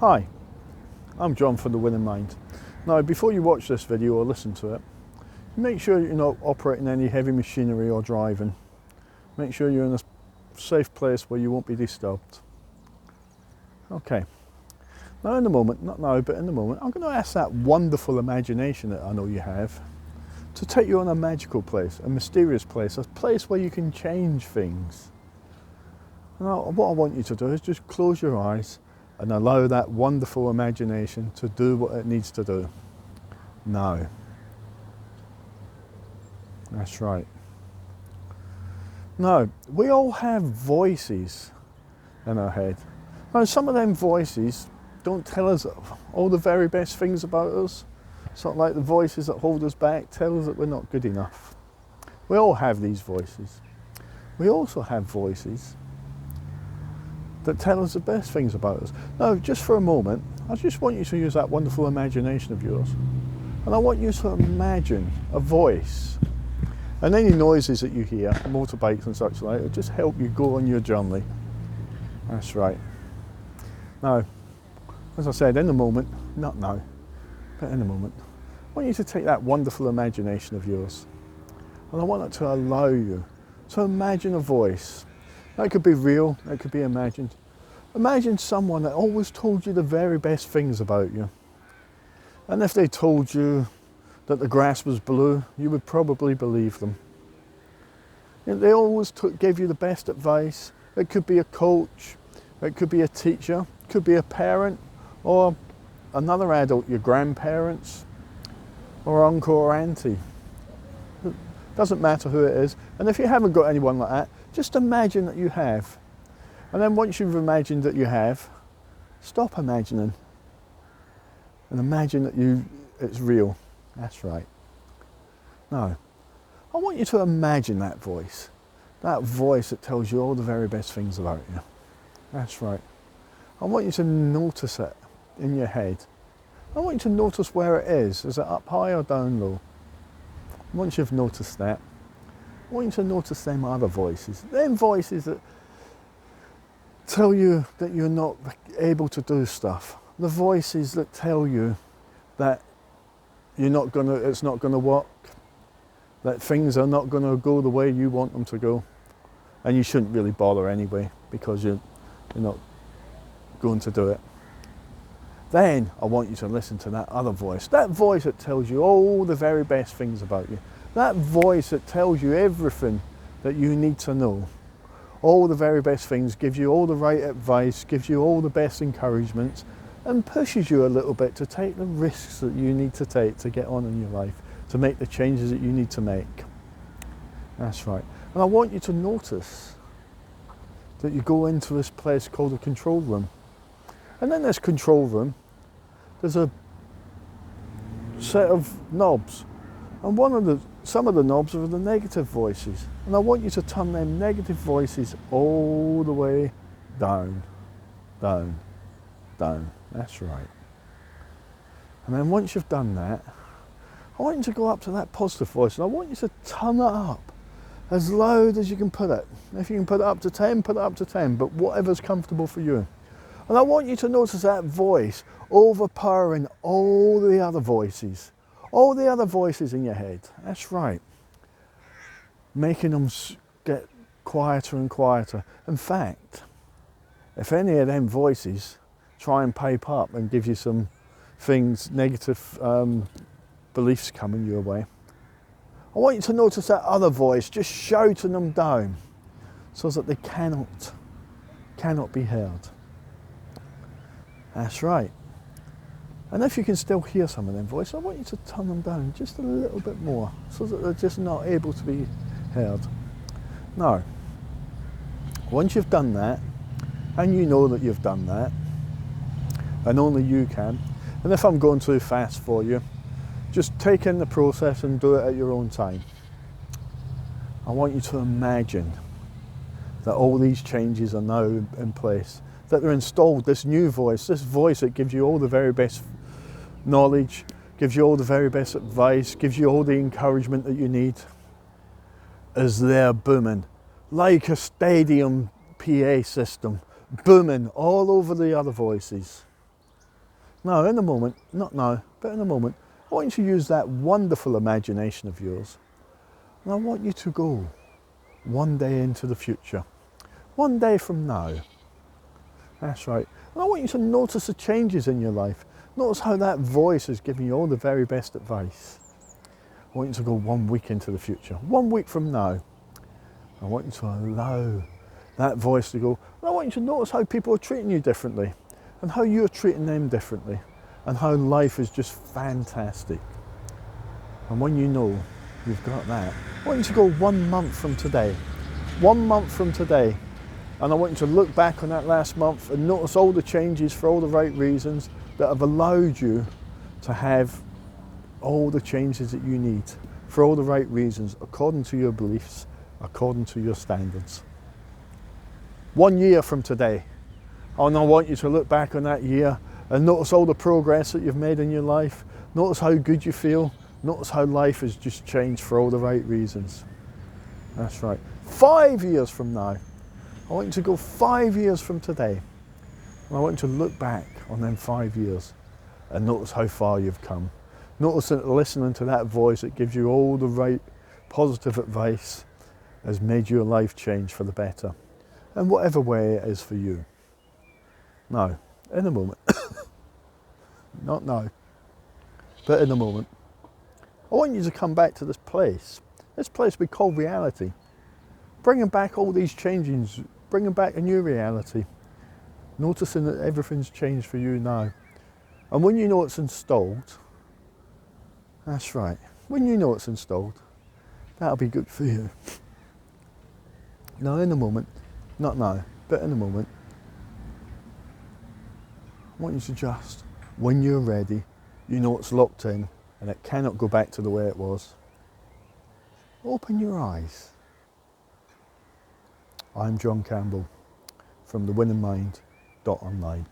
Hi, I'm John from The Winning Mind. Now, before you watch this video or listen to it, make sure you're not operating any heavy machinery or driving. Make sure you're in a safe place where you won't be disturbed. Okay, now in the moment, not now, but in the moment, I'm going to ask that wonderful imagination that I know you have to take you on a magical place, a mysterious place, a place where you can change things. Now, what I want you to do is just close your eyes and allow that wonderful imagination to do what it needs to do. Now. That's right. Now, we all have voices in our head. Now, some of them voices don't tell us all the very best things about us. Sort of like the voices that hold us back, tell us that we're not good enough. We all have these voices. We also have voices that tell us the best things about us. Now, just for a moment, I just want you to use that wonderful imagination of yours. And I want you to imagine a voice. And any noises that you hear, motorbikes and such like, will just help you go on your journey. That's right. Now, as I said, in the moment, not now, but in the moment, I want you to take that wonderful imagination of yours. And I want it to allow you to imagine a voice. That could be real, that could be imagined. Imagine someone that always told you the very best things about you. And if they told you that the grass was blue, you would probably believe them. They always gave you the best advice. It could be a coach, it could be a teacher, it could be a parent, or another adult, your grandparents, or uncle or auntie. It doesn't matter who it is. And if you haven't got anyone like that, just imagine that you have. And then once you've imagined that you have, stop imagining and imagine that it's real. That's right. Now, I want you to imagine that voice that tells you all the very best things about you. That's right. I want you to notice it in your head. I want you to notice where it is. Is it up high or down low? Once you've noticed that, I want you to notice them other voices. Them voices that tell you that you're not able to do stuff. The voices that tell you that it's not gonna work, that things are not gonna go the way you want them to go. And you shouldn't really bother anyway, because you're not going to do it. Then I want you to listen to that other voice. That voice that tells you all the very best things about you. That voice that tells you everything that you need to know. All the very best things, gives you all the right advice, gives you all the best encouragements, and pushes you a little bit to take the risks that you need to take to get on in your life, to make the changes that you need to make. That's right. And I want you to notice that you go into this place called a control room. And in this control room, there's a set of knobs. And some of the knobs are the negative voices. And I want you to turn them negative voices all the way down, down, down. That's right. And then once you've done that, I want you to go up to that positive voice and I want you to turn it up as loud as you can put it. If you can put it up to 10, put it up to 10, but whatever's comfortable for you. And I want you to notice that voice overpowering all the other voices in your head. That's right. Making them get quieter and quieter. In fact, if any of them voices try and pipe up and give you some things, negative beliefs coming your way, I want you to notice that other voice just shouting them down so that they cannot be heard. That's right. And if you can still hear some of them voices, I want you to turn them down just a little bit more so that they're just not able to be heard. Now, once you've done that, and you know that you've done that, and only you can, and if I'm going too fast for you, just take in the process and do it at your own time. I want you to imagine that all these changes are now in place, that they're installed, this new voice, this voice that gives you all the very best knowledge, gives you all the very best advice, gives you all the encouragement that you need, is there booming, like a stadium PA system, booming all over the other voices. Now, in a moment, not now, but in a moment, I want you to use that wonderful imagination of yours. And I want you to go one day into the future, one day from now. That's right. And I want you to notice the changes in your life. Notice how that voice is giving you all the very best advice. I want you to go 1 week into the future, 1 week from now. I want you to allow that voice to go. And I want you to notice how people are treating you differently and how you're treating them differently and how life is just fantastic. And when you know you've got that, I want you to go 1 month from today. 1 month from today. And I want you to look back on that last month and notice all the changes for all the right reasons that have allowed you to have all the changes that you need for all the right reasons, according to your beliefs, according to your standards. 1 year from today, and I want you to look back on that year and notice all the progress that you've made in your life. Notice how good you feel. Notice how life has just changed for all the right reasons. That's right. 5 years from now, I want you to go 5 years from today. And I want you to look back on them 5 years and notice how far you've come. Notice that listening to that voice that gives you all the right positive advice has made your life change for the better. In whatever way it is for you. Now, in a moment, not now, but in a moment, I want you to come back to this place we call reality. Bringing back all these changes, bringing back a new reality. Noticing that everything's changed for you now. And when you know it's installed, that's right, when you know it's installed, that'll be good for you. Now in a moment, not now, but in a moment, I want you to just, when you're ready, you know it's locked in and it cannot go back to the way it was. Open your eyes. I'm John Campbell from thewinningmind.online.